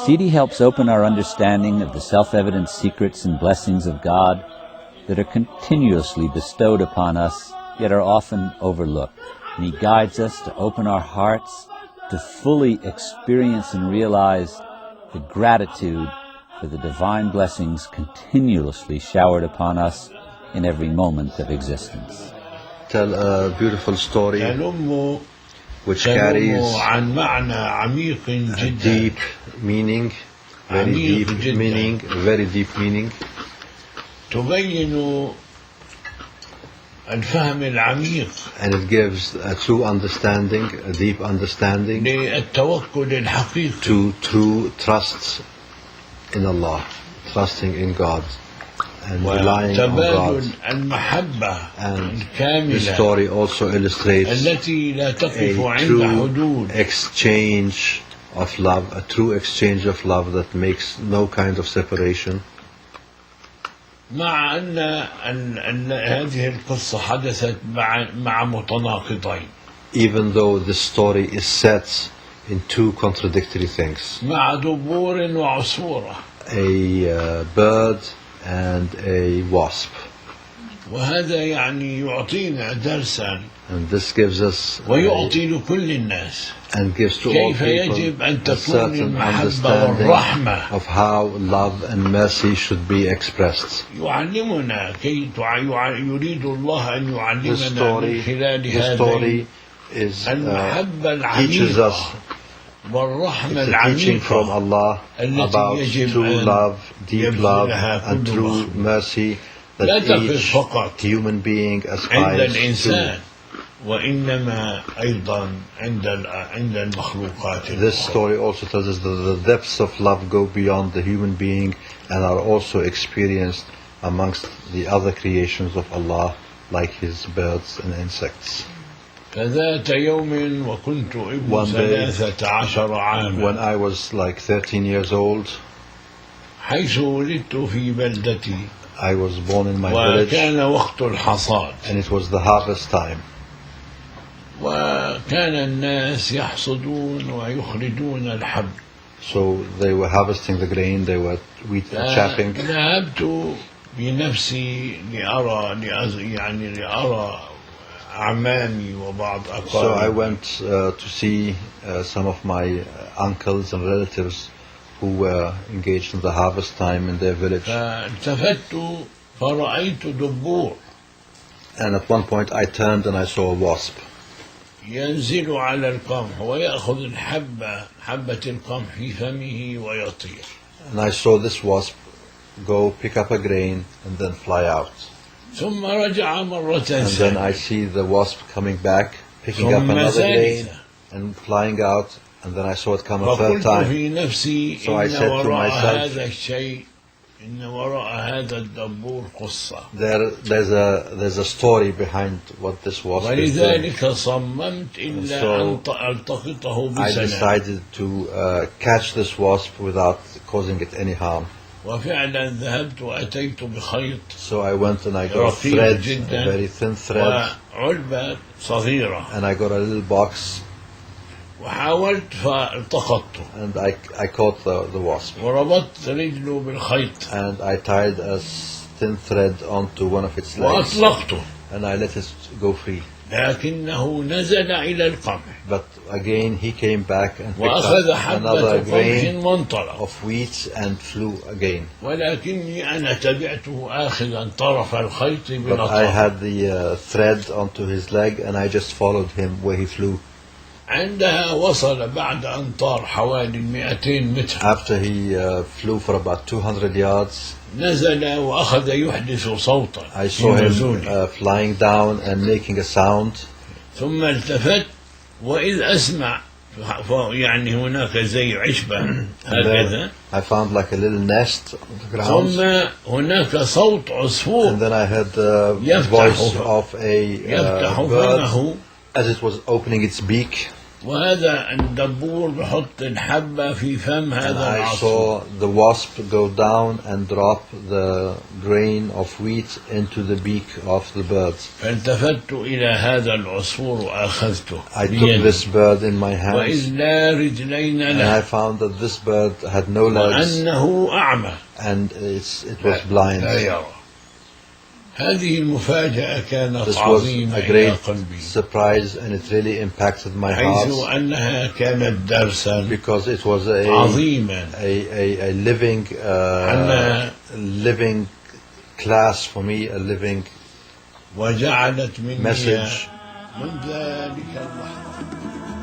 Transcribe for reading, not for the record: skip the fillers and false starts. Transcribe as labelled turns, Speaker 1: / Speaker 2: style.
Speaker 1: CD helps open our understanding of the self-evident secrets and blessings of God that are continuously bestowed upon us, yet are often overlooked. And He guides us to open our hearts to fully experience and realize the gratitude for the divine blessings continuously showered upon us in every moment of existence.
Speaker 2: Tell a beautiful story which carries deep meaning, very deep meaning.
Speaker 3: تبين الفهم العميق
Speaker 2: And it gives a true understanding, a deep understanding
Speaker 3: للتوكل الحقيقي
Speaker 2: to true trust in Allah, trusting in God and relying on God.
Speaker 3: وتبادل المحبة
Speaker 2: And the
Speaker 3: الكاملة
Speaker 2: story also illustrates
Speaker 3: التي لا تقف
Speaker 2: a
Speaker 3: عند
Speaker 2: true
Speaker 3: حدود
Speaker 2: exchange of love, a true exchange of love that makes no kind of separation.
Speaker 3: مع أن هذه القصة حدثت مع متناقضين
Speaker 2: Even though the story is set in two contradictory things,
Speaker 3: مع دبور وعصفورة
Speaker 2: a bird and a wasp.
Speaker 3: وهذا يعني يعطينا درسا
Speaker 2: And this gives us
Speaker 3: ويعطي لكل الناس
Speaker 2: and gives to all
Speaker 3: كيف
Speaker 2: people
Speaker 3: يجب أن
Speaker 2: a
Speaker 3: تكون
Speaker 2: certain
Speaker 3: المحبة
Speaker 2: understanding
Speaker 3: والرحمة
Speaker 2: of how love and mercy should be expressed.
Speaker 3: يعلمنا يريد الله أن
Speaker 2: The
Speaker 3: يعلمنا من خلال هذه
Speaker 2: story is
Speaker 3: المحبة
Speaker 2: teaches us,
Speaker 3: العميقة والرحمة
Speaker 2: it's a teaching from
Speaker 3: العميقة
Speaker 2: Allah about
Speaker 3: يجب
Speaker 2: true
Speaker 3: أن
Speaker 2: love, deep love,
Speaker 3: يبذلها
Speaker 2: and
Speaker 3: كل
Speaker 2: true
Speaker 3: مخلوق.
Speaker 2: mercy
Speaker 3: لا
Speaker 2: that
Speaker 3: تقف
Speaker 2: each
Speaker 3: فقط
Speaker 2: human being
Speaker 3: عند
Speaker 2: aspires
Speaker 3: الإنسان
Speaker 2: to.
Speaker 3: وإنما أيضا عند المخلوقات
Speaker 2: This
Speaker 3: الأخرى.
Speaker 2: story also tells us that the depths of love go beyond the human being and are also experienced amongst the other creations of Allah, like His birds and insects.
Speaker 3: فذات يوم وكنت ابن
Speaker 2: One day,
Speaker 3: 13 عاما
Speaker 2: when I was like 13 years old,
Speaker 3: حيث ولدت في بلدتي
Speaker 2: I was born in my village,
Speaker 3: وكان وقت الحصاد
Speaker 2: and it was the harvest time.
Speaker 3: وكان الناس يحصدون ويخرجون الحب.
Speaker 2: So they were harvesting the grain, they were chapping.
Speaker 3: ذهبت بنفسي لأرى أعمامي وبعض
Speaker 2: So I
Speaker 3: أقاربي.
Speaker 2: went to see some of my uncles and relatives who were engaged in the harvest time in their village.
Speaker 3: فالتفت فرأيت دبور
Speaker 2: And at one point I turned and I saw a wasp.
Speaker 3: ينزل على القمح ويأخذ حبة القمح في فمه ويطير.
Speaker 2: And I saw this wasp go pick up a grain and then fly out.
Speaker 3: ثم رجع مرة
Speaker 2: And then I
Speaker 3: ثانية.
Speaker 2: see the wasp coming back, picking up
Speaker 3: ثم
Speaker 2: another grain
Speaker 3: ثالثة.
Speaker 2: and flying out. And then I saw it come a third
Speaker 3: فقلت
Speaker 2: time.
Speaker 3: في نفسي
Speaker 2: So I
Speaker 3: إن
Speaker 2: said to
Speaker 3: وراء
Speaker 2: myself,
Speaker 3: هذا الشيء إن وراء هذا الدبور قصة.
Speaker 2: There's a story behind what this wasp is doing.
Speaker 3: ولذلك صممت إلا أن ألتقطه
Speaker 2: I
Speaker 3: بسلام.
Speaker 2: decided to catch this wasp without causing it any harm.
Speaker 3: وفعلا ذهبت وأتيت بخيط
Speaker 2: So I went and I got a
Speaker 3: رقيق
Speaker 2: thread, a
Speaker 3: جدا
Speaker 2: very thin thread,
Speaker 3: وعلبة صغيرة
Speaker 2: and I got a little box
Speaker 3: وحاولت فالتقطته
Speaker 2: and I caught the wasp.
Speaker 3: وربطت رجله بالخيط
Speaker 2: And I tied a thin thread onto one of its legs
Speaker 3: وأطلقته
Speaker 2: and I let it go free.
Speaker 3: لكنه نزل إلى القمح
Speaker 2: But again he came back and picked
Speaker 3: وأخذ
Speaker 2: up
Speaker 3: حبة
Speaker 2: another
Speaker 3: قمح
Speaker 2: grain
Speaker 3: وانطلق
Speaker 2: of wheat and flew again.
Speaker 3: ولكني أنا تبعته آخذا طرف الخيط
Speaker 2: But I
Speaker 3: بلطافة.
Speaker 2: had the thread onto his leg and I just followed him where he flew.
Speaker 3: عندها وصل بعد أن طار حوالي 200 متر.
Speaker 2: After he flew for about 200 yards,
Speaker 3: نزل وأخذ يحدث صوتا
Speaker 2: I saw
Speaker 3: في
Speaker 2: him
Speaker 3: نزوله.
Speaker 2: flying down and making a sound.
Speaker 3: ثم التفت وإذ أسمع يعني هناك زي عشبة
Speaker 2: And
Speaker 3: هكذا.
Speaker 2: then I found like a little nest on the ground.
Speaker 3: ثم هناك صوت عصفور
Speaker 2: And then I heard the
Speaker 3: يفتح
Speaker 2: voice of a
Speaker 3: يفتح
Speaker 2: bird
Speaker 3: فمه
Speaker 2: as it was opening its beak
Speaker 3: وهذا الدبور بحط الحبة في فم
Speaker 2: And
Speaker 3: هذا
Speaker 2: I
Speaker 3: العصفور.
Speaker 2: saw the wasp go down and drop the grain of wheat into the beak of the bird.
Speaker 3: فالتفت إلى هذا العصفور وأخذته
Speaker 2: I took
Speaker 3: بيدي.
Speaker 2: this bird in my hands,
Speaker 3: وإذ لا رجلين
Speaker 2: and I
Speaker 3: له
Speaker 2: found that this bird had no legs
Speaker 3: وأنه أعمى
Speaker 2: and it was blind.
Speaker 3: لا يرى. هذه المفاجأة كانت
Speaker 2: This was
Speaker 3: عظيمة
Speaker 2: a
Speaker 3: إلى
Speaker 2: great
Speaker 3: قلبي
Speaker 2: surprise, and it really impacted my
Speaker 3: حيث
Speaker 2: heart
Speaker 3: أنها كانت درسا
Speaker 2: because it was a
Speaker 3: عظيما
Speaker 2: living class for me, a living
Speaker 3: وجعلت مني
Speaker 2: message.
Speaker 3: من ذلك اللحظة